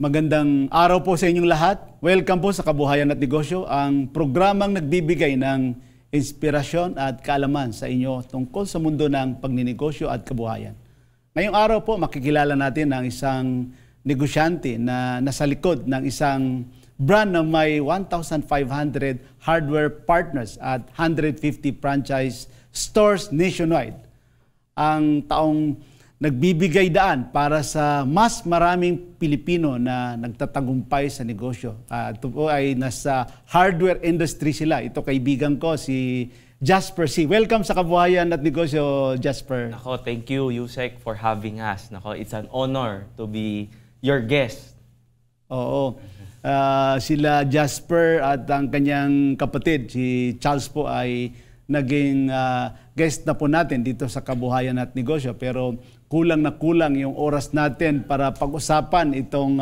Magandang araw po sa inyong lahat. Welcome po sa Kabuhayan at Negosyo, ang programang nagbibigay ng inspirasyon at kaalaman sa inyo tungkol sa mundo ng pagninegosyo at kabuhayan. Ngayong araw po, makikilala natin ang isang negosyante na nasa likod ng isang brand na may 1,500 hardware partners at 150 franchise stores nationwide. Ang taong nagbibigay daan para sa mas maraming Pilipino na nagtatagumpay sa negosyo. Ito po ay nasa hardware industry sila. Ito kaibigan ko, si Jasper C. Welcome sa Kabuhayan at Negosyo, Jasper. Nako, thank you, Yusek, for having us. Nako, it's an honor to be your guest. Oo. Sila Jasper at ang kanyang kapatid, si Charles po, ay naging guest na po natin dito sa Kabuhayan at Negosyo. Pero kulang na kulang yung oras natin para pag-usapan itong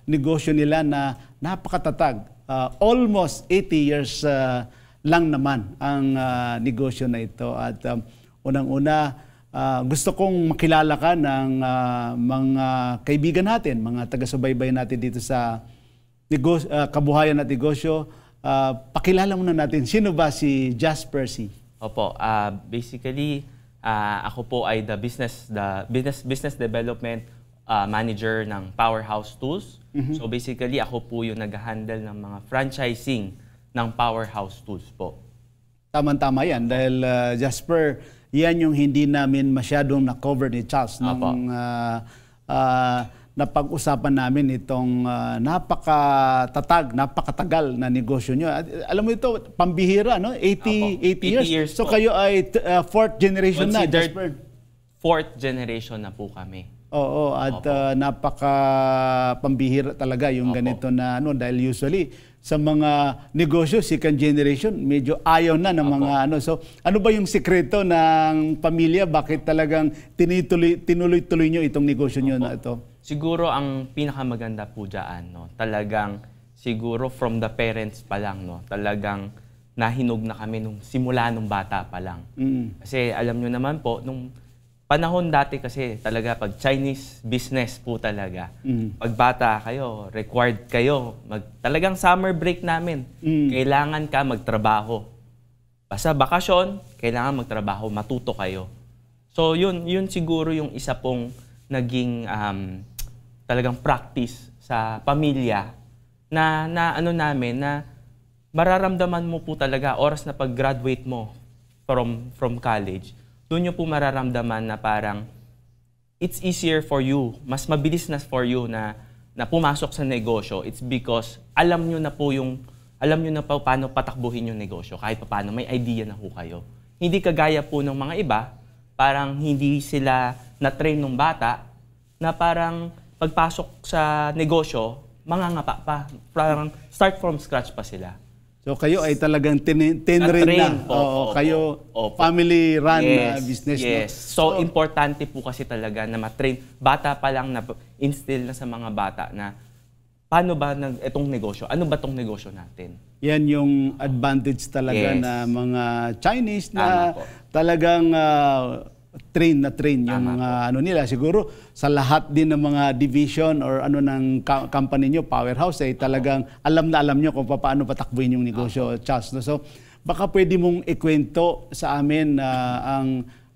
negosyo nila na napakatatag. Almost 80 years lang naman ang negosyo na ito. At unang-una, gusto kong makilala ka ng mga kaibigan natin, mga taga-subaybay natin dito sa Kabuhayan at Negosyo. Pakilala muna natin, sino ba si Jasper C? Opo, basically, ako po ay the business development manager ng Powerhouse Tools. So basically, ako po yung nag-handle ng mga franchising ng Powerhouse Tools po. Tama-tama yan dahil Jasper, yan yung hindi namin masyadong na-cover ni Charles nung napag-usapan namin itong napakatatag, napakatagal na negosyo nyo. Alam mo ito, pambihira, no? 80 years. So kayo ay fourth generation na, Jasper. Fourth generation na po kami. Oo, at napaka-pambihira talaga yung ganito na ano, dahil usually sa mga negosyo, second generation, medyo ayaw na ng mga ano. So ano ba yung sikreto ng pamilya? Bakit talagang tinuloy-tuloy nyo itong negosyo nyo na ito? Siguro ang pinakamaganda po dyan, no, talagang siguro from the parents pa lang, no, talagang nahinog na kami nung simula nung bata pa lang. Kasi alam nyo naman po, nung panahon dati kasi talaga pag Chinese business po talaga, pag bata kayo, required kayo, talagang summer break namin, kailangan ka magtrabaho. Basta bakasyon, kailangan magtrabaho, matuto kayo. So yun siguro yung isa pong naging talagang practice sa pamilya na ano namin na mararamdaman mo po talaga oras na pag-graduate mo from college, doon nyo po mararamdaman na parang it's easier for you, mas mabilis na for you na pumasok sa negosyo. It's because alam nyo na po paano patakbuhin yung negosyo, kahit paano may idea na po kayo. Hindi kagaya po ng mga iba, parang hindi sila na-train ng bata na parang pagpasok sa negosyo, mangangapa pa. Parang start from scratch pa sila. So kayo ay talagang tinrain na. Kayo family run business. Yes. So importante po kasi talaga na matrain. Bata pa lang na instill na sa mga bata na paano ba itong negosyo? Ano ba itong negosyo natin? Yan yung advantage talaga na mga Chinese na talagang train yung mga ano nila. Siguro sa lahat din ng mga division or ano ng company nyo, Powerhouse, ay talagang alam na alam nyo kung paano patakbuhin yung negosyo, Charles. No? So baka pwede mong ikwento sa amin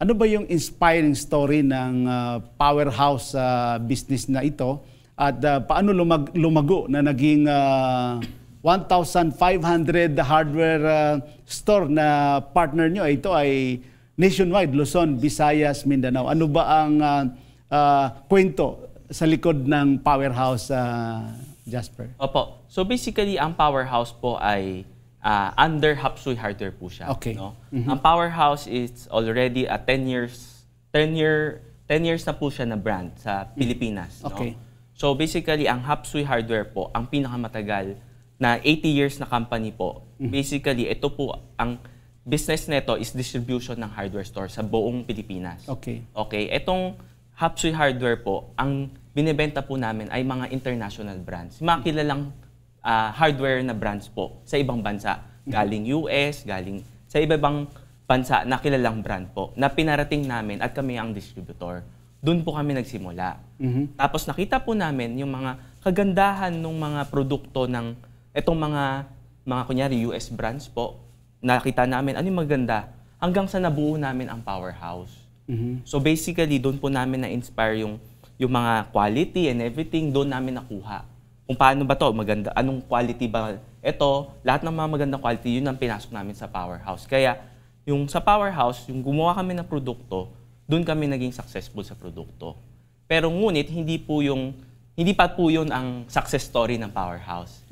ano ba yung inspiring story ng Powerhouse business na ito at paano lumago na naging 1,500 hardware store na partner nyo. Ito ay nationwide, Luzon, Visayas, Mindanao. Ano ba ang kwento sa likod ng Powerhouse, Jasper? Opo. So basically, ang Powerhouse po ay under Hapsuy Hardware po siya. Okay. No? Ang Powerhouse is already a 10 years na po siya na brand sa Pilipinas. Okay. No? So basically, ang Hapsuy Hardware po, ang pinakamatagal na 80 years na company po. Basically, ito po ang business nito is distribution ng hardware store sa buong Pilipinas. Okay. Okay, itong Hapsuy Hardware po, ang binibenta po namin ay mga international brands. Mga kilalang hardware na brands po sa ibang bansa. Galing US, galing sa iba-ibang bansa na kilalang brand po na pinarating namin at kami ang distributor. doon po kami nagsimula. Tapos nakita po namin yung mga kagandahan ng mga produkto ng itong mga kunyari US brands po. Nakita namin ano yung maganda hanggang sa nabuo namin ang powerhouse. So basically, doon po namin na-inspire yung mga quality and everything, doon namin nakuha. Kung paano ba to maganda, anong quality ba ito, lahat ng mga magandang quality, yun ang pinasok namin sa powerhouse. Kaya, yung sa powerhouse, yung gumawa kami ng produkto, doon kami naging successful sa produkto. Pero ngunit, hindi pa po yun ang success story ng powerhouse.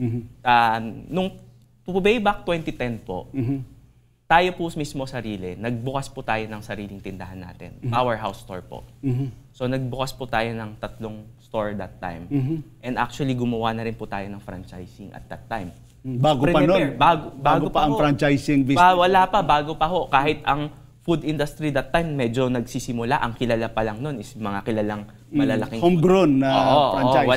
Nung way back 2010 po, tayo po mismo sarili, nagbukas po tayo ng sariling tindahan natin. Powerhouse store po. So nagbukas po tayo ng 3 store that time. And actually gumawa na rin po tayo ng franchising at that time. Bago pa noon? Bago pa ang franchising business? Wala pa, bago pa ho. Kahit ang food industry that time medyo nagsisimula, ang kilala pa lang noon is mga kilalang malalaking homegrown na franchise.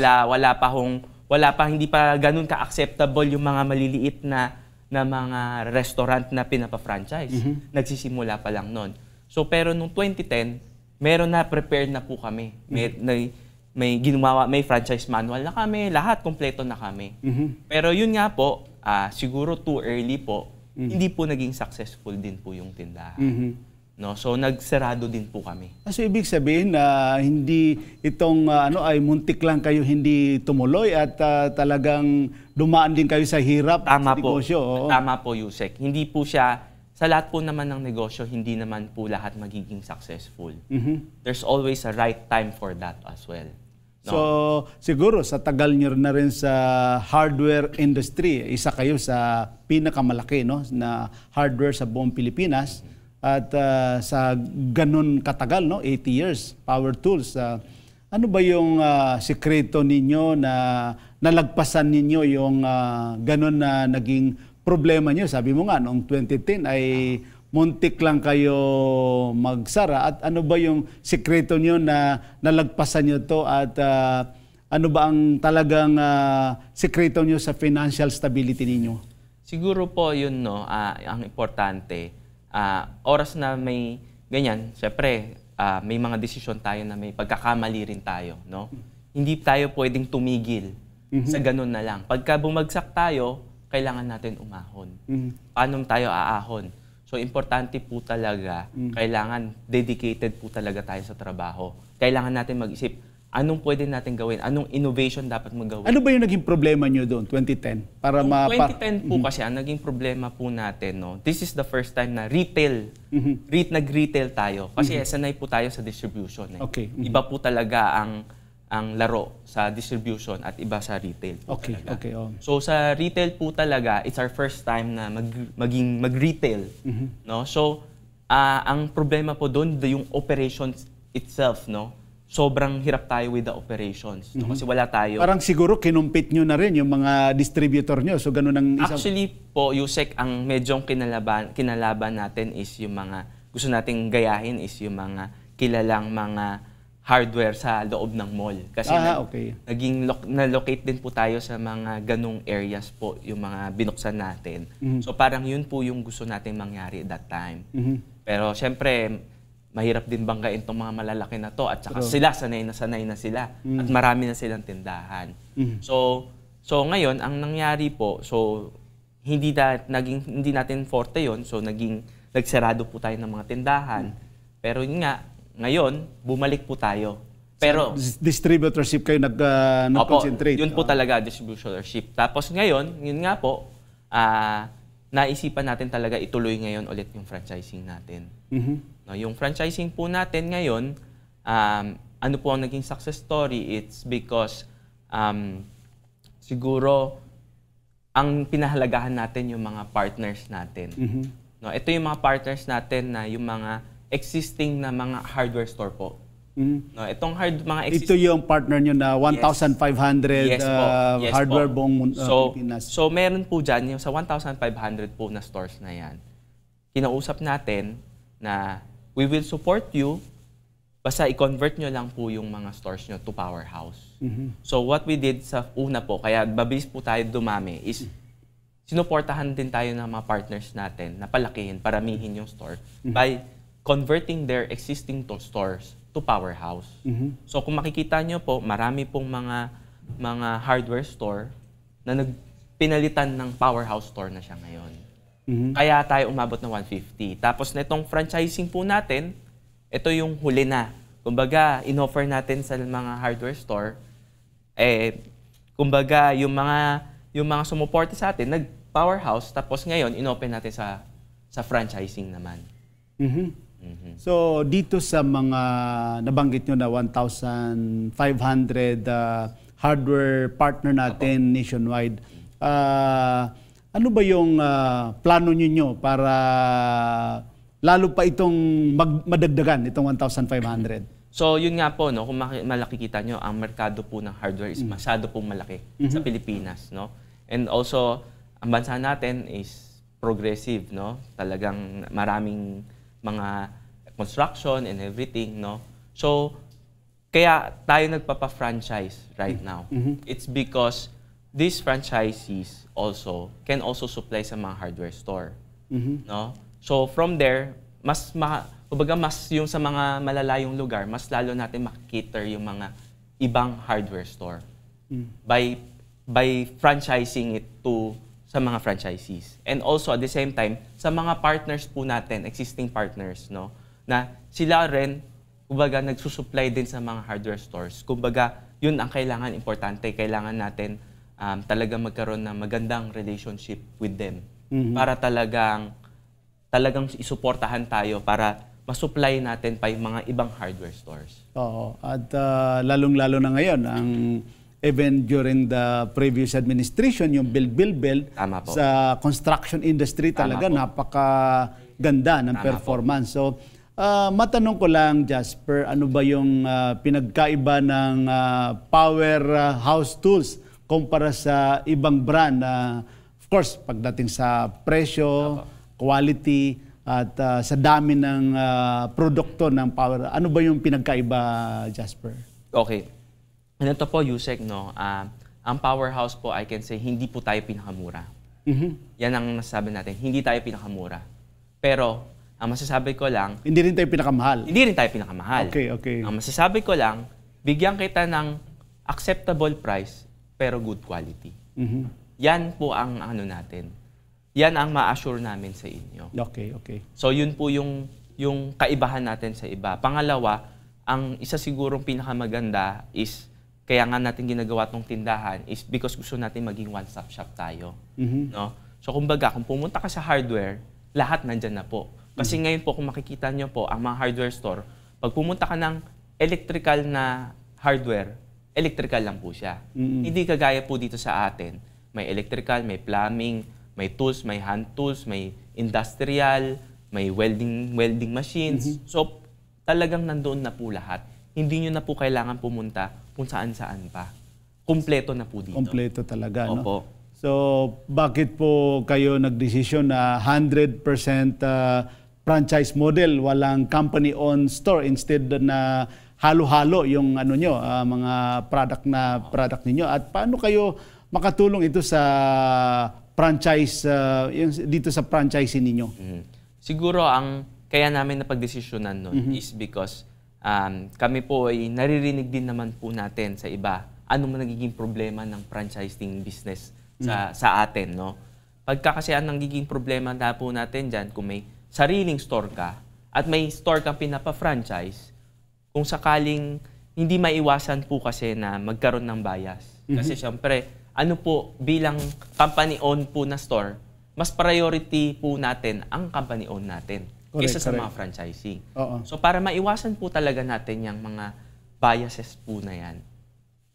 Wala pa, hindi pa ganun ka-acceptable yung mga maliliit na mga restaurant na pinapa-franchise. Nagsisimula pa lang noon. So pero nung 2010, meron na prepared na po kami. May ginawa, may franchise manual na kami, lahat kompleto na kami. Pero yun nga po, siguro too early po, hindi po naging successful din po yung tindahan. No, so nagsarado din po kami. So ibig sabihin na hindi itong ay muntik lang kayo hindi tumuloy at talagang dumaan din kayo sa hirap sa negosyo. Tama po, Yusek. Hindi po siya, sa lahat po naman ng negosyo, hindi naman po lahat magiging successful. There's always a right time for that as well. No? So siguro sa tagal nyo na rin sa hardware industry, isa kayo sa pinakamalaki na hardware sa buong Pilipinas. At sa ganun katagal, 80 years, Power Tools, ano ba yung sikreto ninyo na nalagpasan ninyo yung ganun na naging problema nyo? Sabi mo nga, noong 2010 ay muntik lang kayo magsara. At ano ba yung sikreto nyo na nalagpasan nyo to at ano ba ang talagang sikreto nyo sa financial stability ninyo? Siguro po yun, ang importante. Oras na may ganyan, syempre, may mga desisyon tayo na may pagkakamali rin tayo, no? Hindi tayo pwedeng tumigil sa ganun na lang. Pagka bumagsak tayo, kailangan natin umahon. Paano tayo aahon? So, importante po talaga, kailangan dedicated po talaga tayo sa trabaho. Kailangan natin mag-isip, anong pwede natin gawin? Anong innovation dapat magawin? Ano ba yung naging problema nyo doon, 2010? 2010 po kasi, ang naging problema po natin, this is the first time na nag-retail tayo. Kasi sanay po tayo sa distribution. Okay. Iba po talaga ang laro sa distribution at iba sa retail po talaga. Okay. So sa retail po talaga, it's our first time na mag-retail. No? So ang problema po doon, yung operations itself, sobrang hirap tayo with the operations. Kasi wala tayo. Parang siguro kinumpit nyo na rin yung mga distributor nyo. So ganun ang isang... Actually po, Yusek, ang medyong kinalaban natin is yung mga, gusto nating gayahin is yung mga kilalang mga hardware sa loob ng mall. Kasi na-locate din po tayo sa mga ganung areas po, yung mga binuksan natin. So parang yun po yung gusto nating mangyari at that time. Pero syempre, mahirap din banggain itong mga malalaki na to at saka sila, sanay na sila at marami na silang tindahan. So ngayon, ang nangyari po, hindi natin forte yon, so nagsarado po tayo ng mga tindahan. Pero yun nga, ngayon, bumalik po tayo. Pero distributorship kayo nag-concentrate. Yun po talaga, distributorship. Tapos ngayon, yun nga po, naisipan natin talaga ituloy ngayon ulit yung franchising natin. No, yung franchising po natin ngayon, ano po ang naging success story? It's because siguro ang pinahalagahan natin yung mga partners natin. No, ito yung mga partners natin na yung mga existing na mga hardware store po. No, itong mga existing... Ito yung partner nyo na 1,500 hardware buong Pilipinas. So meron po dyan, yung sa 1,500 po na stores na yan, kinausap natin na we will support you, basta i-convert nyo lang po yung mga stores nyo to Powerhouse. So what we did sa una po, kaya mabilis po tayo dumami, is sinuportahan din tayo ng mga partners natin na palakihin, paramihin yung store by converting their existing stores to Powerhouse. So kung makikita nyo po, marami pong mga hardware store na pinalitan ng Powerhouse store na siya ngayon. Kaya tayo umabot ng 150. Tapos netong franchising po natin, ito yung huli na. Kumbaga, in-offer natin sa mga hardware store, kumbaga, yung mga sumuporte sa atin, nag-Powerhouse, tapos ngayon, in-open natin sa franchising naman. So, dito sa mga nabanggit nyo na 1,500 hardware partner natin nationwide, ano ba yung plano nyo para lalo pa itong madagdagan, itong 1,500? So, yun nga po, no, kung makikita nyo, ang merkado po ng hardware is masyado pong malaki sa Pilipinas. No? And also, ang bansa natin is progressive. No? Talagang maraming mga construction and everything. No? So, kaya tayo nagpapa-franchise right now. It's because these franchisees also can also supply sa mga hardware store. No? So from there, mas yung sa mga malalayong lugar, mas lalo natin makikater yung mga ibang hardware store by franchising it to sa mga franchisees. And also at the same time, sa mga partners po natin, existing partners, no, na sila rin kumbaga nagsusupply din sa mga hardware stores. Kumbaga, yun ang kailangan importante. Kailangan natin talaga magkaroon ng magandang relationship with them para talagang isuportahan tayo para masupply natin pa yung mga ibang hardware stores. Oo. At lalong-lalo na ngayon, even during the previous administration, yung build sa construction industry talaga napakaganda ng performance. So, matanong ko lang, Jasper, ano ba yung pinagkaiba ng Powerhouse Tools kumpara sa ibang brand? Of course, pagdating sa presyo, quality, at sa dami ng produkto ng Power. Ano ba yung pinagkaiba, Jasper? Okay. Ito po, Yusek, no? Ang Powerhouse po, I can say, hindi po tayo pinakamura. Yan ang nasasabi natin. Hindi tayo pinakamura. Pero, ang masasabi ko lang... Hindi rin tayo pinakamahal. Hindi rin tayo pinakamahal. Okay. Ang masasabi ko lang, bigyan kita ng acceptable price, pero good quality. Yan po ang ano natin. Yan ang ma-assure namin sa inyo. Okay. So, yun po yung kaibahan natin sa iba. Pangalawa, ang isa sigurong pinakamaganda is, kaya nga natin ginagawa tong tindahan, is because gusto natin maging one-stop shop tayo. No? So, kumbaga, kung pumunta ka sa hardware, lahat nandyan na po. Kasi ngayon po, kung makikita nyo po, ang mga hardware store, pag pumunta ka ng electrical na hardware, electrical lang po siya. Hindi kagaya po dito sa atin. May electrical, may plumbing, may tools, may hand tools, may industrial, may welding machines. So, talagang nandoon na po lahat. Hindi nyo na po kailangan pumunta kung saan-saan pa. Kumpleto na po dito. Kumpleto talaga, Opo. no? So, bakit po kayo nagdesisyon na 100% franchise model, walang company-owned store instead na halo-halo yung ano nyo, mga product ninyo? At paano kayo makatulong ito sa franchise, dito sa franchising ninyo? Siguro ang kaya namin napagdesisyonan nun is because kami po ay naririnig din naman po natin sa iba ano man nagiging problema ng franchising business sa atin, no? Pagka kasi ang nagiging problema na po natin dyan, kung may sariling store ka at may store kang pinapa-franchise, kung sakaling hindi maiwasan po kasi na magkaroon ng bias. Kasi syempre, ano po, bilang company-owned po na store, mas priority po natin ang company-owned natin kaysa sa mga franchising. So para maiwasan po talaga natin yung mga biases po na yan,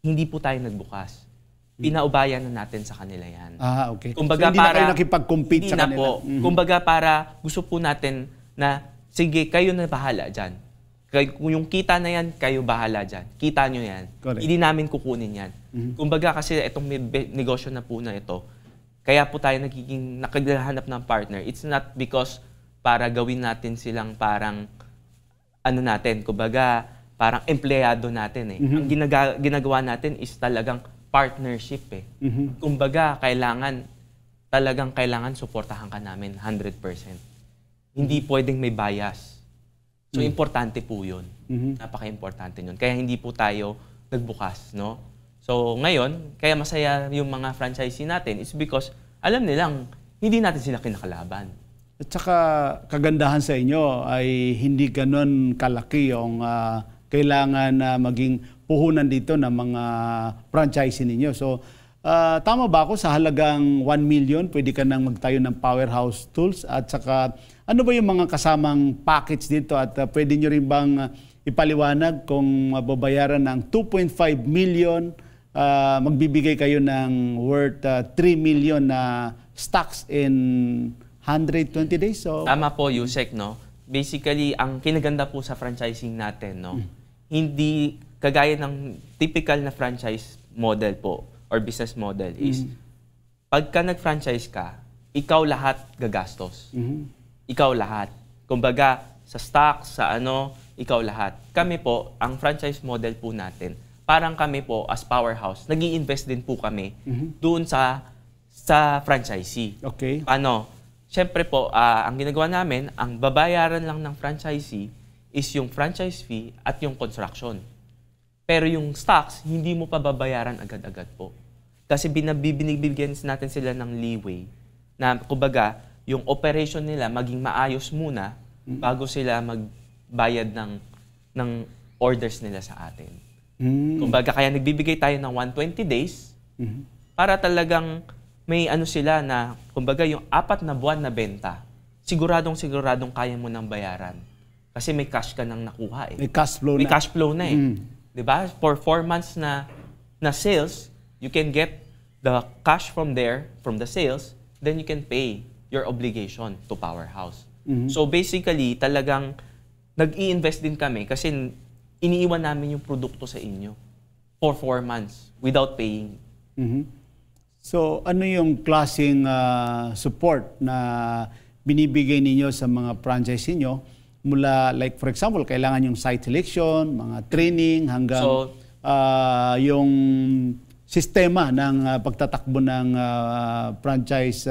hindi po tayo nagbukas. Pinaubayan na natin sa kanila yan. Okay. Kumbaga, so hindi na kayo nakipag-compete sa kanila? Hindi na po. Kumbaga para gusto po natin na, sige, kayo na bahala dyan. Kung yung kita na yan, kayo bahala dyan. Kita nyo yan. Correct. Hindi namin kukunin yan. Kumbaga kasi itong negosyo na po na ito, kaya po tayo nakaghahanap ng partner. It's not because para gawin natin silang parang, ano natin, kumbaga, parang empleyado natin eh. Ang ginagawa natin is talagang partnership eh. Kumbaga, kailangan suportahan ka namin 100%. Hindi pwedeng may bias. So, importante po yun. Napaka-importante yun. Kaya hindi po tayo nagbukas, no? So, ngayon, kaya masaya yung mga franchisee natin is because alam nilang hindi natin sila kinakalaban. At saka kagandahan sa inyo ay hindi ganon kalaki yung kailangan na maging puhunan dito ng mga franchisee ninyo. So, tama ba ako sa halagang 1 million, pwede ka nang magtayo ng Powerhouse Tools? At saka, ano ba yung mga kasamang package dito? At pwede nyo rin bang ipaliwanag kung mababayaran ng 2.5 million, magbibigay kayo ng worth 3 million na stocks in 120 days? So, tama po, Yusek, no? Basically, ang kinaganda po sa franchising natin, no? Hindi kagaya ng typical na franchise model po or business model is pagka nag-franchise ka, ikaw lahat gagastos. Ikaw lahat. Kumbaga, sa stocks, sa ano, ikaw lahat. Kami po, ang franchise model po natin, parang kami po as Powerhouse, nag-i-invest din po kami doon sa franchisee. Okay. Ano? Siyempre po, ang ginagawa namin, ang babayaran lang ng franchisee is yung franchise fee at yung construction. Pero yung stocks, hindi mo pa babayaran agad-agad po. Kasi binibigyan natin sila ng leeway na, kumbaga, yung operation nila maging maayos muna bago sila magbayad ng orders nila sa atin. Kumbaga, kaya nagbibigay tayo ng 120 days para talagang may ano sila na, kumbaga, yung 4 na buwan na benta, siguradong kaya mo nang bayaran. Kasi may cash ka nang nakuha eh. May cash flow May na. cash flow na eh. Diba? For 4 months na sales, you can get the cash from there, from the sales, then you can pay your obligation to Powerhouse. So basically, talagang nag-i-invest din kami kasi iniiwan namin yung produkto sa inyo for 4 months without paying. So ano yung klaseng support na binibigay ninyo sa mga franchise niyo mula, like for example, kailangan yung site selection, mga training, hanggang yung sistema ng pagtatakbo ng franchise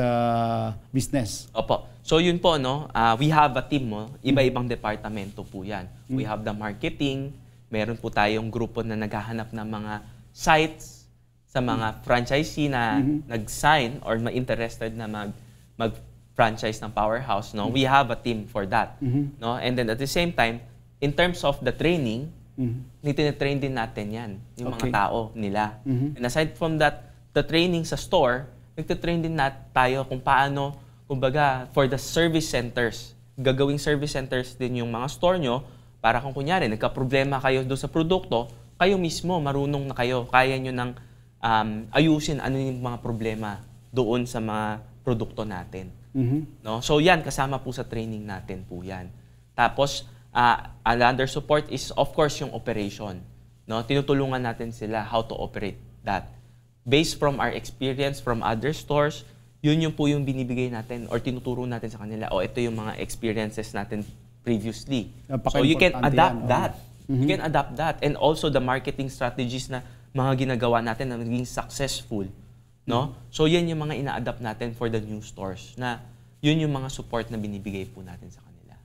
business? Opo. So yun po, no? We have a team, no? Iba-ibang departamento po yan. We have the marketing, meron po tayong grupo na naghahanap ng mga sites sa mga franchisee na nag-sign or ma-interested na mag-franchise ng Powerhouse, no? We have a team for that, no? And then at the same time, in terms of the training, nititrain din natin yan, yung mga tao nila. And aside from that, the training sa store, nagtitrain din tayo kung paano, kumbaga, for the service centers. Gagawing service centers din yung mga store nyo para kung kunyari, nagka-problema kayo doon sa produkto, kayo mismo, marunong na kayo, kaya nyo nang ayusin ano yung mga problema doon sa mga produkto natin. No? So yan, kasama po sa training natin po yan. Tapos, another support is, of course, yung operation. No? Tinutulungan natin sila how to operate that. Based from our experience from other stores, yun yung po yung binibigay natin or tinuturo natin sa kanila. O ito yung mga experiences natin previously. So you can adapt that. You can adapt that. And also the marketing strategies na mga ginagawa natin na maging successful. No? So yan yung mga ina-adapt natin for the new stores na yun yung mga support na binibigay po natin sa kanila.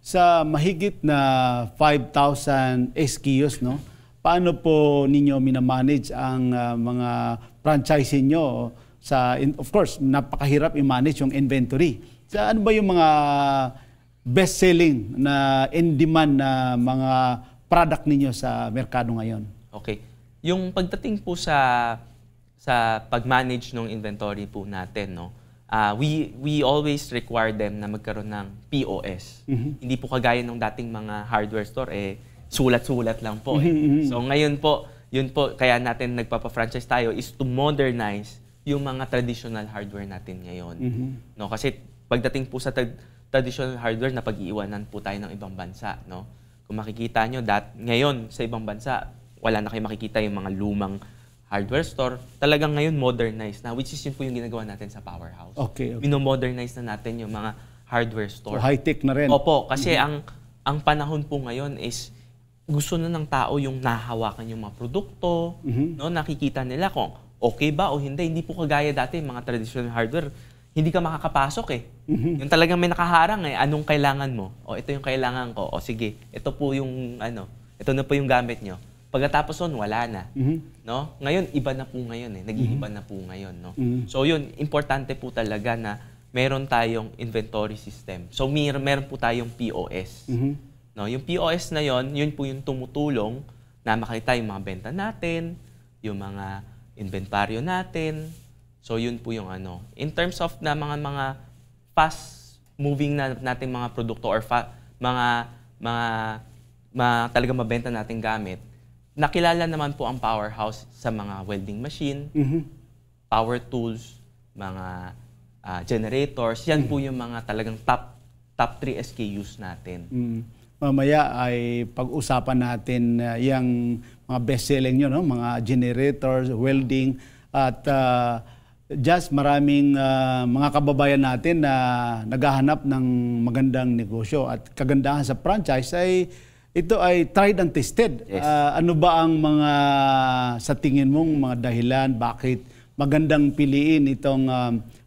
Sa mahigit na 5,000 SKUs, no? Paano po ninyo minamanage ang mga franchisee nyo? Of course, napakahirap i-manage yung inventory. Ano ba yung mga best-selling na in-demand na mga product ninyo sa merkado ngayon? Okay. Yung pagdating po sa pag-manage ng inventory po natin, no? We always require them na magkaroon ng POS. Hindi po kagaya ng dating mga hardware store, sulat-sulat lang po. So ngayon po, yun po, kaya natin nagpapa-franchise tayo is to modernize yung mga traditional hardware natin ngayon. No? Kasi pagdating po sa traditional hardware, napag-iiwanan po tayo ng ibang bansa. No? Kung makikita nyo, ngayon sa ibang bansa, wala na kayo makikita yung mga lumang hardware store, talagang ngayon modernized na, which is yun po yung ginagawa natin sa Powerhouse. Okay. Mino-modernize na natin yung mga hardware store. So high-tech na rin. Opo, kasi ang panahon po ngayon is gusto na ng tao yung nahawakan yung mga produkto, no? Nakikita nila kung okay ba o hindi. Hindi po kagaya dati, mga traditional hardware, hindi ka makakapasok eh. Yung talagang may nakaharang eh, anong kailangan mo? O ito yung kailangan ko. O sige, ito po yung ito na po yung gamit nyo. Pagkatapos nun, wala na. No? Ngayon, iba na po ngayon eh. Nag-iiba na po ngayon. No? So yun, importante po talaga na meron tayong inventory system. So meron po tayong POS. No? Yung POS na yun po yung tumutulong na makita yung mga benta natin, yung mga inventaryo natin. So yun po yung In terms of na mga fast moving na nating mga produkto or mga talaga mabenta nating gamit, nakilala naman po ang Powerhouse sa mga welding machine, power tools, mga generators. Yan po yung mga talagang top 3 SKUs natin. Mamaya ay pag-usapan natin yung mga best-selling nyo, no? Mga generators, welding, at just maraming mga kababayan natin na naghahanap ng magandang negosyo. At kagandahan sa franchise ay ito ay tried and tested. Yes. Ano ba ang mga sa tingin mong mga dahilan bakit magandang piliin itong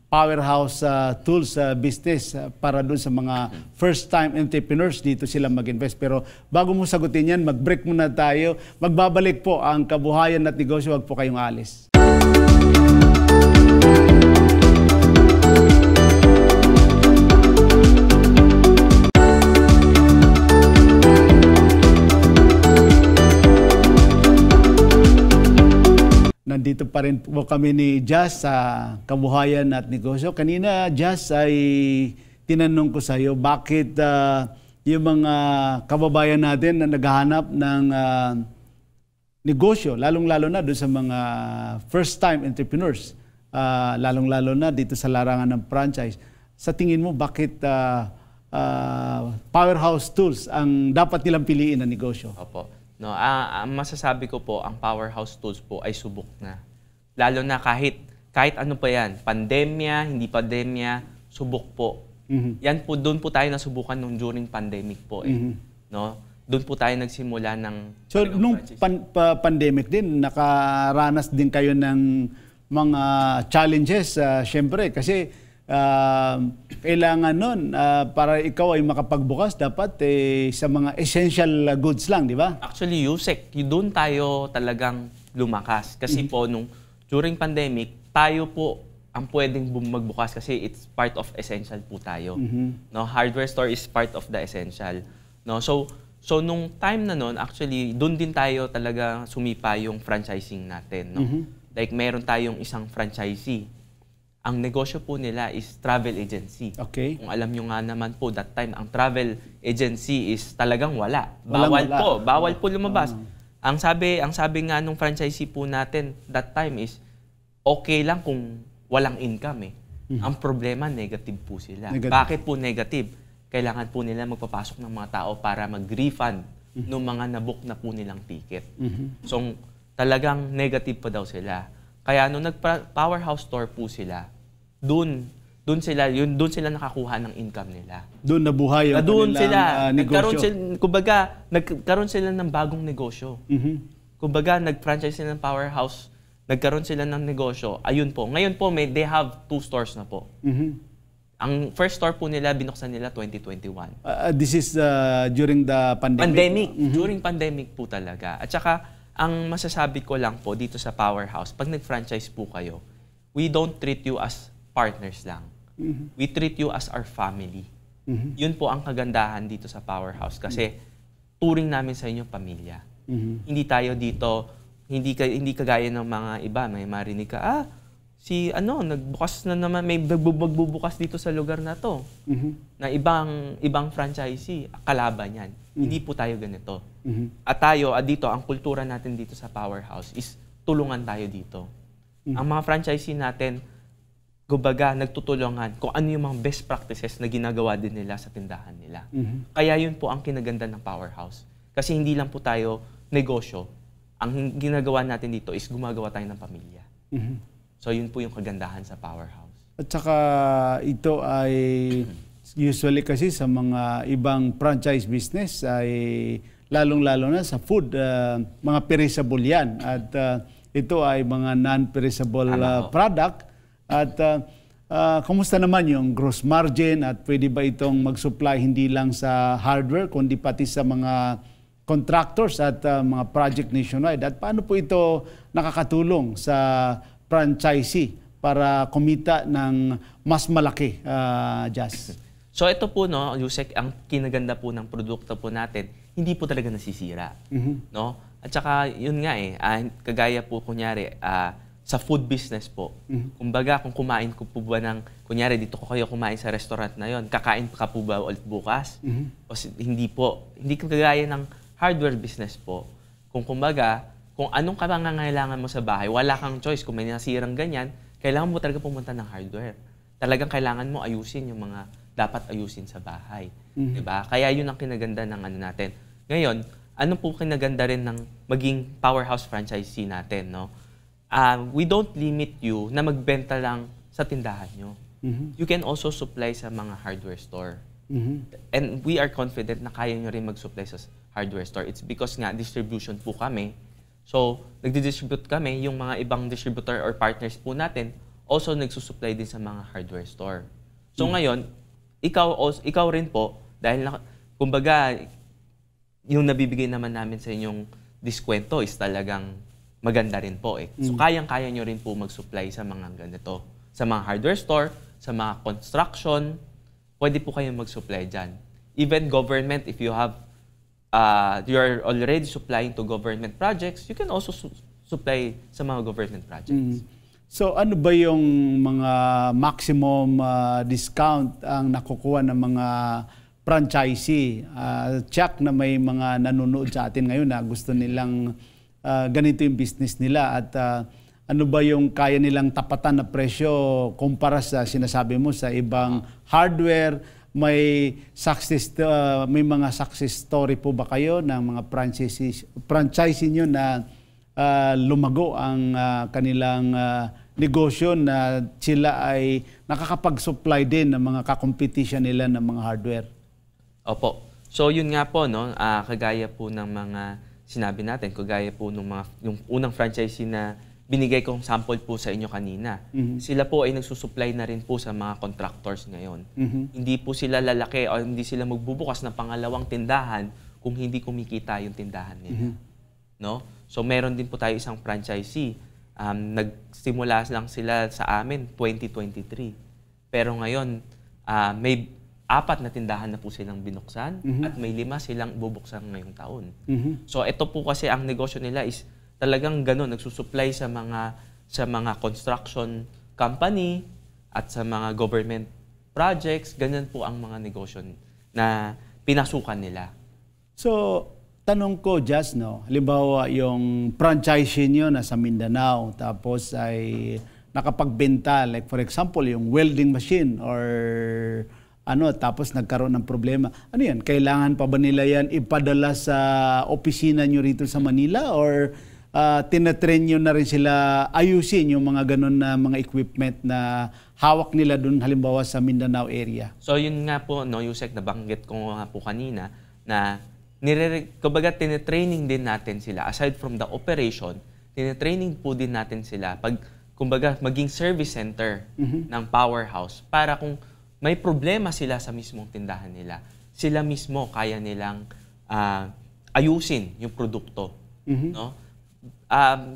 Powerhouse Tools business para doon sa mga first-time entrepreneurs dito sila mag-invest? Pero bago mo sagutin yan, mag-break muna tayo. Magbabalik po ang Kabuhayan at Negosyo. Huwag po kayong alis. Nandito pa rin po kami ni Jazz sa Kabuhayan at Negosyo. Kanina, Jazz, ay tinanong ko sa iyo bakit yung mga kababayan natin na naghahanap ng negosyo, lalong-lalo na doon sa mga first-time entrepreneurs, lalong-lalo na dito sa larangan ng franchise. Sa tingin mo, bakit Powerhouse Tools ang dapat nilang piliin na negosyo? Opo. No, masasabi ko po, ang Powerhouse Tools po ay subok na. Lalo na kahit ano pa yan, pandemya, hindi pandemya, subok po. Yan po, doon po tayo nasubukan nung during pandemic po eh. No? Doon po tayo nagsimula ng... So, nung pandemic din, nakaranas din kayo ng mga challenges, syempre, kasi kailangan nun, para ikaw ay makapagbukas, dapat sa mga essential goods lang, di ba? Actually, Yusek, doon tayo talagang lumakas. Kasi po, during pandemic, tayo po ang pwedeng magbukas kasi it's part of essential po tayo. No, hardware store is part of the essential. No, so nung time na nun, actually, doon din tayo talaga sumipa yung franchising natin. No? Like, meron tayong isang franchisee. Ang negosyo po nila is travel agency. Okay. Kung alam nyo nga naman po, that time, ang travel agency is talagang wala. Bawal po lumabas. Ang sabi nga nung franchisee po natin that time is, okay lang kung walang income eh. Ang problema, negative po sila. Bakit po negative? Kailangan po nila magpapasok ng mga tao para mag-refund ng mga nabook na po nilang ticket. So, talagang negative pa daw sila. Kaya nung nag-Powerhouse Store po sila, doon sila nakakuha ng income nila. Doon nabuhay yung kanilang negosyo. Nagkaroon sila ng bagong negosyo. Kumbaga, nag-franchise sila ng Powerhouse, nagkaroon sila ng negosyo. Ayun po. Ngayon po, they have 2 stores na po. Ang first store po nila, binuksan nila 2021. This is during the pandemic? During pandemic po talaga. At saka, ang masasabi ko lang po dito sa Powerhouse, pag nag-franchise po kayo, we don't treat you as partners lang. We treat you as our family. Yun po ang kagandahan dito sa Powerhouse kasi turing namin sa inyo pamilya. Hindi tayo dito, hindi kagaya ng mga iba, may marinig ka, nagbukas na naman, may magbubukas dito sa lugar na to. Na ibang franchisee, kalaban yan. Hindi po tayo ganito. At tayo, dito, ang kultura natin dito sa Powerhouse is tulungan tayo dito. Ang mga franchisee natin, kumbaga, nagtutulungan kung ano yung mga best practices na ginagawa din nila sa tindahan nila. Kaya yun po ang kinaganda ng Powerhouse. Kasi hindi lang po tayo negosyo. Ang ginagawa natin dito is gumagawa tayo ng pamilya. So yun po yung kagandahan sa Powerhouse. At saka ito ay usually kasi sa mga ibang franchise business ay lalong-lalo na sa food, mga perishable yan. At ito ay mga non-perishable product. At kumusta naman yung gross margin at pwede ba itong mag-supply hindi lang sa hardware kundi pati sa mga contractors at mga project nationwide? At paano po ito nakakatulong sa franchisee para kumita ng mas malaki, Jazz? So ito po, no, Yusek, ang kinaganda po ng produkto po natin, hindi po talaga nasisira. No? At saka, yun nga kagaya po kunyari, sa food business po. Kumbaga, kung kumain ko po ba kunyari dito ko kayo kumain sa restaurant na yon, kakain ka po ba ulit bukas? O hindi po. Hindi kagaya ng hardware business po. Kung kumbaga, kung anong pangangailangan mo sa bahay, wala kang choice. Kung may nasirang ganyan, kailangan mo talaga pumunta ng hardware. Talagang kailangan mo ayusin yung mga dapat ayusin sa bahay. Diba? Kaya yun ang kinaganda ng natin. Ngayon, ano po kinaganda rin ng maging powerhouse franchisee natin, no? We don't limit you na magbenta lang sa tindahan nyo. You can also supply sa mga hardware store. And we are confident na kaya nyo rin mag-supply sa hardware store. It's because nga, distribution po kami. So, nagdi-distribute kami, yung mga ibang distributor or partners po natin, also nagsusupply din sa mga hardware store. So ngayon, ikaw rin po, dahil kumbaga, yung nabibigay naman namin sa inyong diskwento is talagang maganda rin po So kayang-kaya nyo rin po mag-supply sa mga ganito. Sa mga hardware store, sa mga construction, pwede po kayong mag-supply dyan. Even government, if you have, you're already supplying to government projects, you can also supply sa mga government projects. So ano ba yung mga maximum discount ang nakukuha ng mga franchisee? Check na may mga nanonood sa atin ngayon na gusto nilang ganito yung business nila at ano ba yung kaya nilang tapatan na presyo kumpara sa sinasabi mo sa ibang hardware? May mga success story po ba kayo ng mga franchisee nyo na lumago ang kanilang negosyo na sila ay nakakapag-supply din ng mga kakompetition nila ng mga hardware? Opo. So yun nga po, no, kagaya po ng mga sinabi natin, kagaya po yung unang franchisee na binigay kong sample po sa inyo kanina. Sila po ay nagsusupply na rin po sa mga contractors ngayon. Hindi po sila lalaki o hindi sila magbubukas ng pangalawang tindahan kung hindi kumikita yung tindahan nila. No? So meron din po tayo isang franchisee. Nagsimula lang sila sa amin 2023. Pero ngayon, may 4 na tindahan na po silang binuksan at may 5 silang bubuksan ngayong taon. So ito po kasi ang negosyo nila is talagang gano'n, nagsusupply sa mga construction company at sa mga government projects. Ganyan po ang mga negosyo na pinasukan nila. So tanong ko, Jazz, no, halimbawa yung franchisee nyo na sa Mindanao tapos ay nakapagbenta, like for example, yung welding machine or tapos nagkaroon ng problema. Ano yan? Kailangan pa ba nila yan ipadala sa opisina nyo rito sa Manila or tinatrain nyo na rin sila ayusin yung mga ganun na mga equipment na hawak nila dun halimbawa sa Mindanao area? So yun nga po, no, Yusek, nabanggit ko nga po kanina na kumbaga tinitraining din natin sila. Aside from the operation, tinitraining po din natin sila kumbaga maging service center ng powerhouse para kung may problema sila sa mismong tindahan nila, sila mismo kaya nilang ayusin yung produkto. No?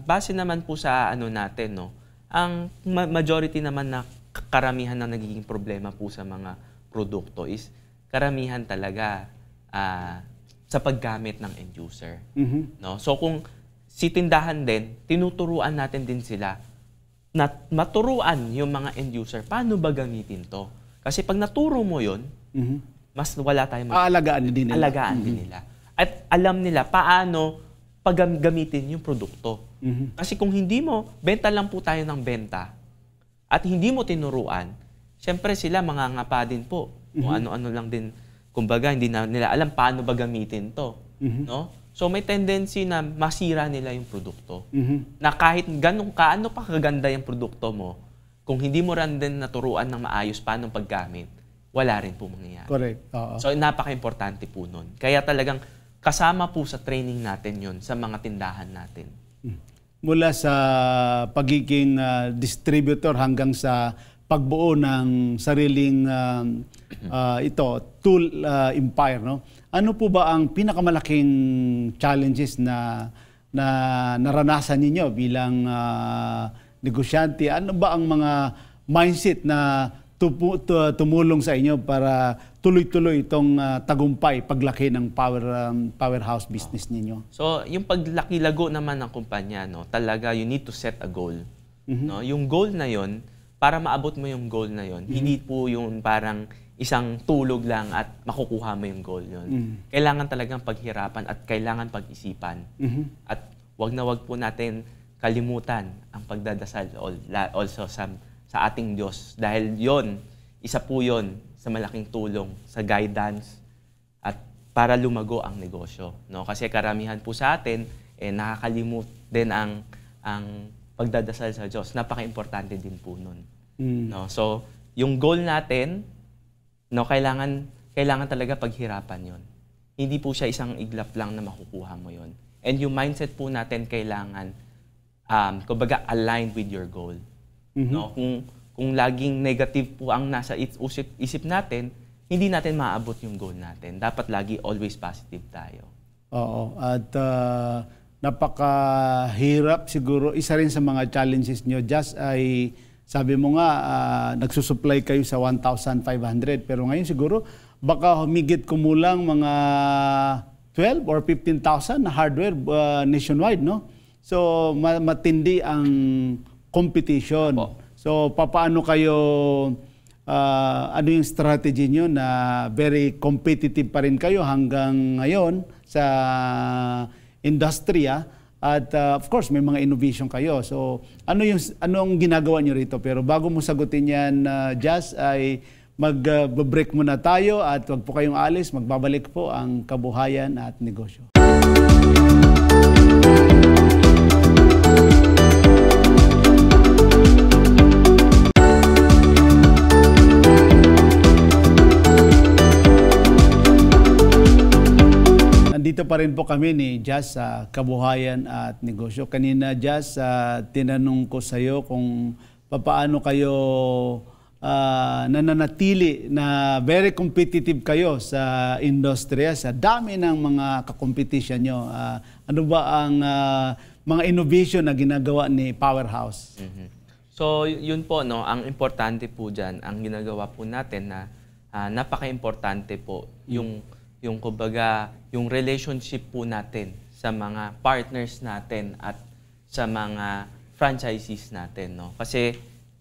Base naman po sa natin, no, ang majority naman na karamihan na nagiging problema po sa mga produkto is karamihan talaga sa paggamit ng end user. No? So kung si tindahan din, tinuturuan natin din sila na maturuan yung mga end user paano ba gamitin to. Kasi pag naturo mo yun, mas wala tayong aalagaan din nila. Alagaan din nila. At alam nila paano paggamitin yung produkto. Kasi kung hindi mo, benta lang po tayo ng benta, at hindi mo tinuruan, syempre sila mangangapa din po. Kung ano-ano lang din, kumbaga hindi na nila alam paano ba gamitin to. No? So may tendency na masira nila yung produkto. Na kahit kaano pa kaganda yung produkto mo, kung hindi mo rin din naturuan ng maayos paano paggamit, wala rin po mangyayari. Correct. So napaka-importante po nun. Kaya talagang kasama po sa training natin yun sa mga tindahan natin. Mula sa pagiging distributor hanggang sa pagbuo ng sariling tool empire, no? Ano po ba ang pinakamalaking challenges na naranasan ninyo bilang negosyante? Ano ba ang mga mindset na tumulong sa inyo para tuloy-tuloy itong tagumpay, paglaki ng powerhouse business ninyo? So, yung paglaki-lago naman ng kumpanya, no, talaga you need to set a goal. No? Yung goal na yon, para maabot mo yung goal na yon, hindi po yung parang isang tulog lang at makukuha mo yung goal yon. Kailangan talagang paghirapan at kailangan pag-isipan. At wag na wag po natin kalimutan ang pagdadasal also sa ating Diyos. Dahil yon, isa po yon sa malaking tulong, sa guidance at para lumago ang negosyo. No? Kasi karamihan po sa atin, nakakalimut din ang pagdadasal sa Diyos. Napaka-importante din po nun. No? So, yung goal natin, no, kailangan talaga paghirapan yon. Hindi po siya isang iglap lang na makukuha mo yon. And yung mindset po natin kailangan, kumbaga, aligned with your goal. No? Kung laging negative po ang nasa isip natin, hindi natin maaabot yung goal natin. Dapat lagi always positive tayo. Oo. At napakahirap siguro. Isa rin sa mga challenges nyo, Just, ay sabi mo nga, nagsusupply kayo sa 1,500. Pero ngayon siguro, baka humigit kumulang mga 12 or 15,000 na hardware nationwide, no? So, matindi ang competition. Opo. So, paano kayo, ano yung strategy nyo na very competitive pa rin kayo hanggang ngayon sa industriya? At of course, may mga innovation kayo. So, anong ginagawa nyo rito? Pero bago mo sagutin yan, Jazz, ay mag-break muna tayo at wag po kayong alis. Magbabalik po ang Kabuhayan at Negosyo. Dito pa rin po kami ni Jazz sa Kabuhayan at Negosyo. Kanina, Jazz, tinanong ko sa iyo kung paano kayo nananatili na very competitive kayo sa industriya, sa dami ng mga kakompetisyon nyo. Ano ba ang mga innovation na ginagawa ni Powerhouse? So, yun po, no, ang importante po dyan, ang ginagawa po natin na napaka-importante po yung kumbaga, yung relationship po natin sa mga partners natin at sa mga franchisees natin, no? Kasi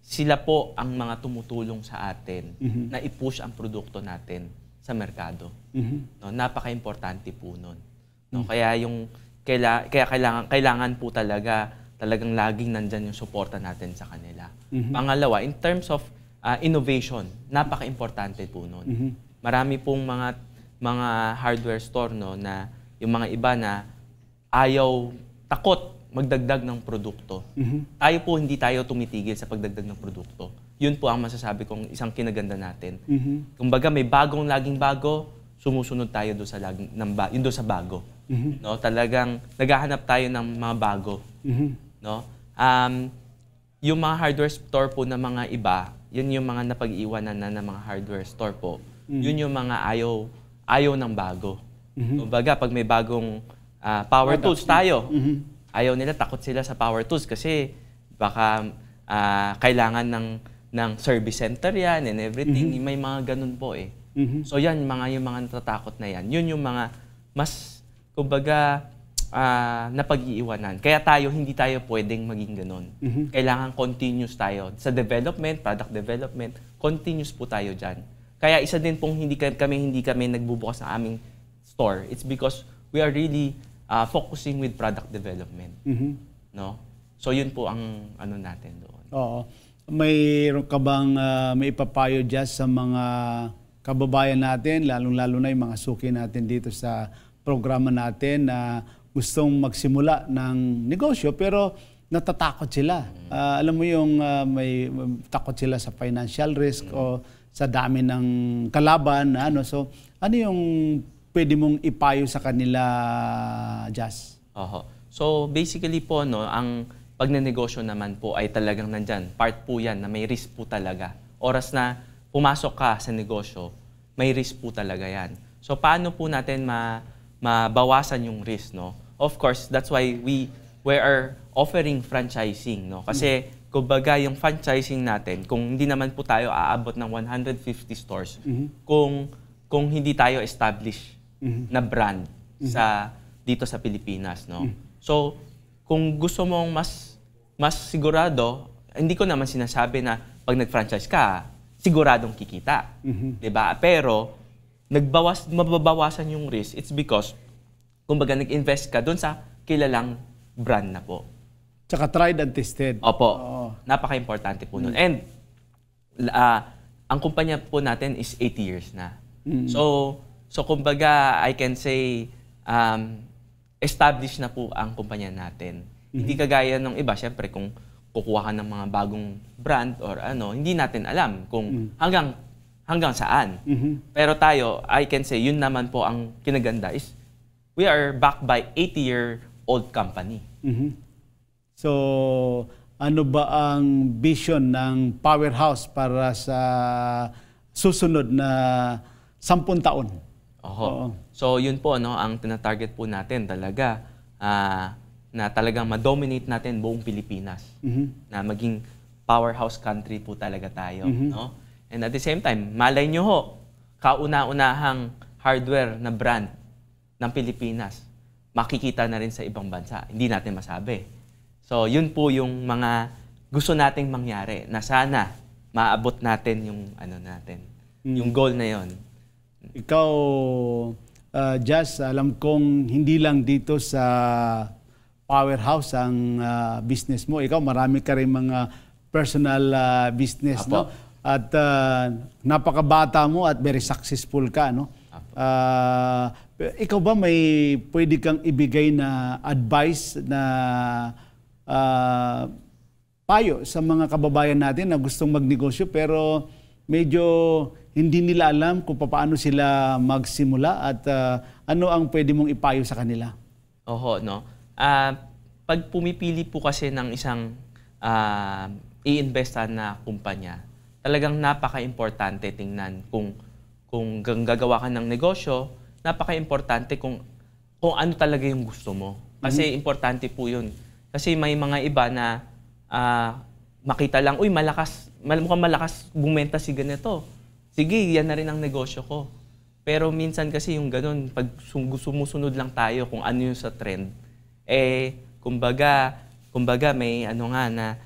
sila po ang mga tumutulong sa atin na i-push ang produkto natin sa merkado. No? Napaka-importante po nun. No? Kaya kailangan po talagang laging nandyan yung suporta natin sa kanila. Pangalawa, in terms of innovation, napaka-importante po nun. Marami pong mga hardware store, no, na yung mga iba na takot magdagdag ng produkto. Tayo po, hindi tayo tumitigil sa pagdagdag ng produkto. Yun po ang masasabi kong isang kinaganda natin. Kumbaga may laging bago, sumusunod tayo doon sa bago. No, talagang naghahanap tayo ng mga bago. No? Yung mga hardware store po na mga iba, yun yung mga napag-iwanan na ng mga hardware store po. Yun yung mga ayaw ng bago. Kumbaga, pag may bagong power tools tayo, ayaw nila, takot sila sa power tools kasi baka kailangan ng service center yan and everything. May mga ganun po eh. So yan, yung mga natatakot na yan. Yun yung mga mas, kumbaga, napag-iiwanan. Kaya hindi tayo pwedeng maging ganun. Kailangan continuous tayo. Sa development, product development, continuous po tayo dyan. Kaya isa din pong hindi kami nagbubukas ng aming store. It's because we are really focusing with product development. No? So yun po ang ano natin doon. Oo. Mayroon ka bang may ipapayo dyan sa mga kababayan natin, lalong-lalo na yung mga suki natin dito sa programa natin na gustong magsimula ng negosyo pero natatakot sila. Alam mo yung may takot sila sa financial risk o sa dami ng kalaban. So, ano yung pwede mong ipayo sa kanila, Jazz? So, basically po, no, pagnenegosyo naman po ay talagang nandyan. Part po yan na may risk po talaga. Oras na pumasok ka sa negosyo, may risk po talaga yan. So paano po natin mabawasan yung risk, no? Of course, that's why we are offering franchising, no? Kasi kumbaga yung franchising natin, kung hindi naman po tayo aabot ng 150 stores, kung hindi tayo established na brand dito sa Pilipinas, no? So kung gusto mong mas sigurado, hindi ko naman sinasabi na pag nag-franchise ka, siguradong kikita. 'Di ba? Pero mababawasan yung risk. It's because kumbaga nag-invest ka doon sa kilalang brand na po. Tsaka tried and tested. Opo. Napaka-importante po nun. And ang kumpanya po natin is 80 years na. So kumbaga I can say established na po ang kumpanya natin. Hindi kagaya ng iba, syempre kung kukuha ka ng mga bagong brand or ano, hindi natin alam kung hanggang saan. Pero tayo, I can say, yun naman po ang kinaganda is we are backed by 80-year-old company. So, ano ba ang vision ng Powerhouse para sa susunod na 10 taon? Oo. So, yun po, no, ang tinatarget po natin talaga na talagang ma-dominate natin buong Pilipinas. Na maging powerhouse country po talaga tayo. No? And at the same time, malay nyo ho, kauna-unahang hardware na brand ng Pilipinas, makikita na rin sa ibang bansa. Hindi natin masabi. So, yun po yung mga gusto nating mangyari na sana maabot natin yung yung goal na yon. Ikaw, Jazz, alam kong hindi lang dito sa Powerhouse ang business mo. Ikaw, marami ka rin mga personal business, no? At napakabata mo at very successful ka, no? Ikaw ba may pwede kang ibigay na advice na payo sa mga kababayan natin na gustong magnegosyo pero medyo hindi nila alam kung paano sila magsimula at ano ang pwede mong ipayo sa kanila? Oho, no? Pag pumipili po kasi ng isang i-investan na kumpanya, talagang napaka-importante tingnan kung gagawa ka ng negosyo, napaka-importante kung ano talaga yung gusto mo. Kasi importante po yun. Kasi may mga iba na makita lang, uy, mukhang malakas bumenta si ganito. Sige, yan na rin ang negosyo ko. Pero minsan kasi yung ganun, pag sumusunod lang tayo kung ano yung sa trend, kumbaga may na,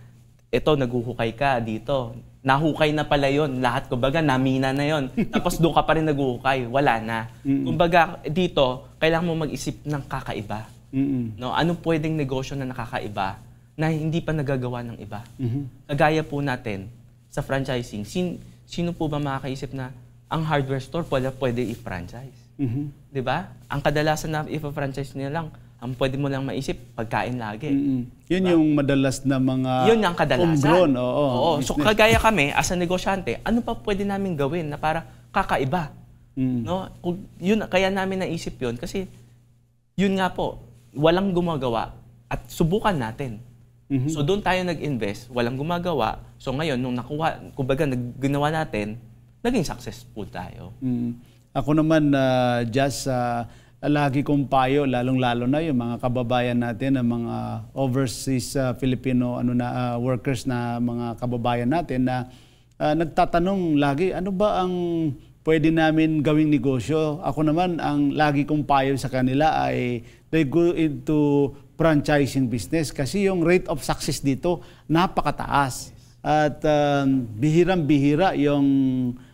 ito, naguhukay ka dito. Nahukay na pala yun. Lahat, kumbaga, namina na yun. Tapos doon ka pa rin naguhukay. Wala na. Kumbaga, dito, kailangan mo mag-isip ng kakaiba. No? Anong pwedeng negosyo na nakakaiba na hindi pa nagagawa ng iba? Kagaya po natin sa franchising, sino po ba makakaisip na ang hardware store pwede i-franchise? Diba? Ang kadalasan na i-franchise nila lang, ang pwede mo lang maisip, pagkain lagi. Yun diba? Yung madalas na mga yun ang kadalasan. Homegrown. Oo. So kagaya kami, as a negosyante, ano pa pwede namin gawin na para kakaiba? No? Yun, kaya namin naisip yun kasi yun nga po, walang gumagawa at subukan natin. So doon tayo nag-invest, walang gumagawa. So ngayon, nung kumbaga ginawa natin, naging successful tayo. Ako naman, Jazz, lagi kong payo, lalong-lalo na yung mga kababayan natin, ang mga overseas Filipino workers na mga kababayan natin na nagtatanong lagi, ano ba ang pwede namin gawing negosyo? Ako naman, ang lagi kong payo sa kanila ay they go into franchising business kasi yung rate of success dito napakataas. At bihirang-bihira yung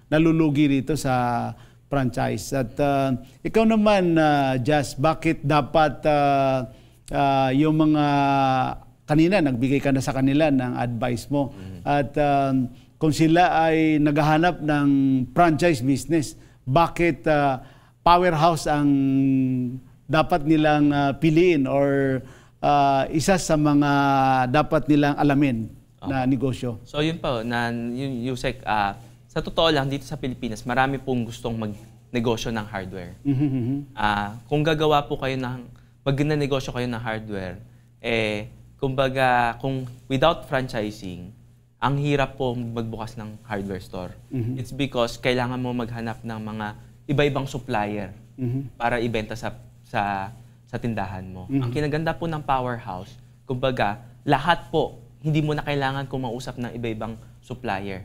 nalulugi dito sa franchise. At ikaw naman, Jazz, bakit dapat yung mga kanina, nagbigay ka na sa kanila ng advice mo. At kung sila ay naghahanap ng franchise business, bakit Powerhouse ang dapat nilang piliin or isa sa mga dapat nilang alamin na negosyo? So yun po, Yusek, sa totoo lang, dito sa Pilipinas, marami pong gustong magnegosyo ng hardware. Kung gagawa po kayo magnegosyo kayo ng hardware, kumbaga, kung without franchising, ang hirap po magbukas ng hardware store. It's because kailangan mo maghanap ng mga iba-ibang supplier para ibenta sa tindahan mo. Ang kinaganda po ng Powerhouse, kumbaga, lahat po, hindi mo na kailangan kumausap ng iba-ibang supplier.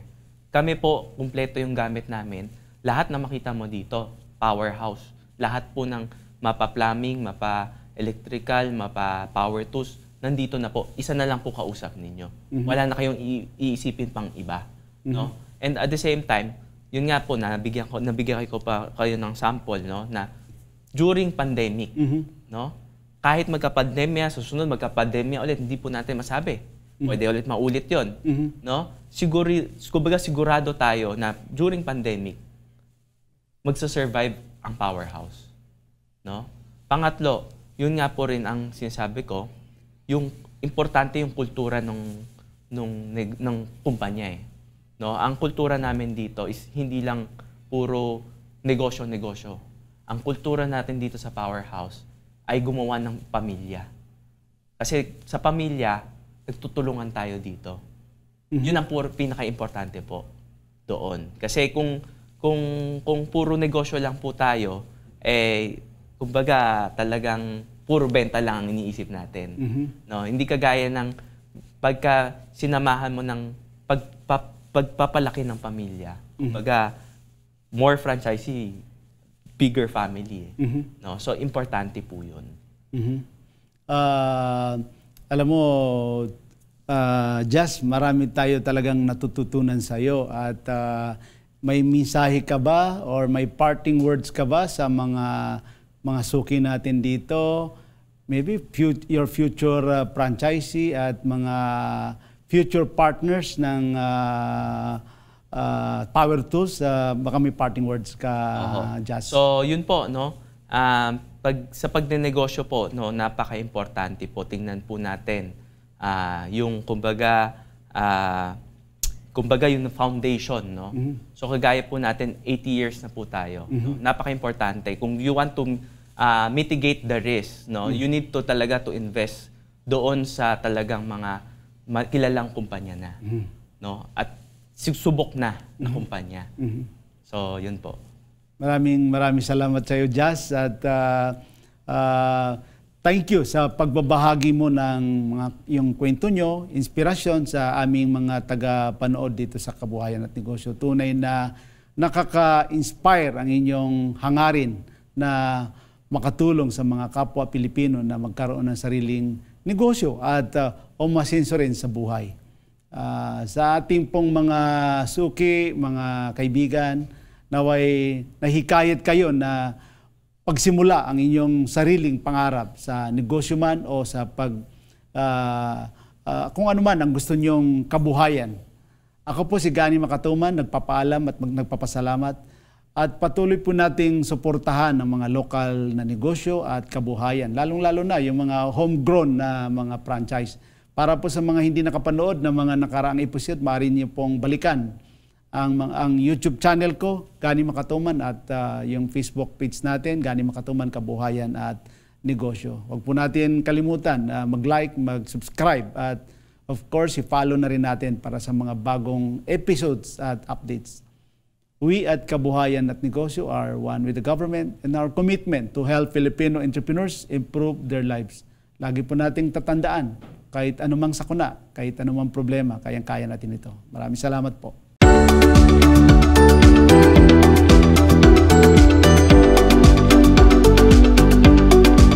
Kami po, kumpleto yung gamit namin. Lahat na makita mo dito, Powerhouse. Lahat po ng mapa-plumbing, mapa-electrical, mapa-power tools, nandito na po. Isa na lang po kausap ninyo. Wala na kayong iisipin pang iba. No? And at the same time, yun nga po, nabigyan ko pa kayo ng sample, no, na during pandemic, no, kahit magka-pandemya, susunod magka-pandemya ulit, hindi po natin masabi. Pwede ulit maulit yun. No? Sigurado tayo na during pandemic, magsasurvive ang Powerhouse. No? Pangatlo, yun nga po rin ang sinasabi ko, yung importante yung kultura ng kumpanya eh. No? Ang kultura namin dito is hindi lang puro negosyo-negosyo. Ang kultura natin dito sa Powerhouse ay gumawa ng pamilya. Kasi sa pamilya, nagtutulungan tayo dito. Yun ang pinaka-importante po doon. Kasi kung puro negosyo lang po tayo, kumbaga talagang puro benta lang ang iniisip natin. No, hindi kagaya ng pagka sinamahan mo ng pagpapalaki ng pamilya. Kumbaga more franchisee, bigger family. No, so importante po 'yun. Alam mo, Jazz, marami tayo talagang natututunan sa iyo at may mensahe ka ba or may parting words ka ba sa mga suki natin dito, maybe your future franchisee at mga future partners ng Power Tools, baka may parting words ka, Jazz. So, yun po, no? Sa pagnenegosyo po, no, napaka-importante po. Tingnan po natin yung kumbaga yung foundation, no? So kagaya po natin 80 years na po tayo. No? Napaka-importante. Kung you want to mitigate the risk, no, you need to talaga to invest doon sa talagang mga kilalang kumpanya na, no? At subok na kumpanya. So, yun po. Maraming salamat sa iyo, Jazz, at thank you sa pagbabahagi mo ng yung kwento nyo, inspirasyon sa aming mga taga-panood dito sa Kabuhayan at Negosyo. Tunay na nakaka-inspire ang inyong hangarin na makatulong sa mga kapwa Pilipino na magkaroon ng sariling negosyo at umasenso rin sa buhay. Sa ating pong mga suki, mga kaibigan, naway nahikayat kayo na pagsimula ang inyong sariling pangarap sa negosyo man o sa kung ano man ang gusto nyong kabuhayan. Ako po si Gani Makatuman, nagpapaalam at nagpapasalamat at patuloy po nating suportahan ang mga lokal na negosyo at kabuhayan, lalong-lalo na yung mga homegrown na mga franchise. Para po sa mga hindi nakapanood ng mga nakaraang episode, maaari niyo pong balikan ang YouTube channel ko, Gani Makatuman, at yung Facebook page natin, Gani Makatuman, Kabuhayan at Negosyo. Huwag po natin kalimutan mag-like, mag-subscribe, at of course, i-follow na rin natin para sa mga bagong episodes at updates. We at Kabuhayan at Negosyo are one with the government and our commitment to help Filipino entrepreneurs improve their lives. Lagi po nating tatandaan, kahit anumang sakuna, kahit anumang problema, kayang-kaya natin ito. Maraming salamat po.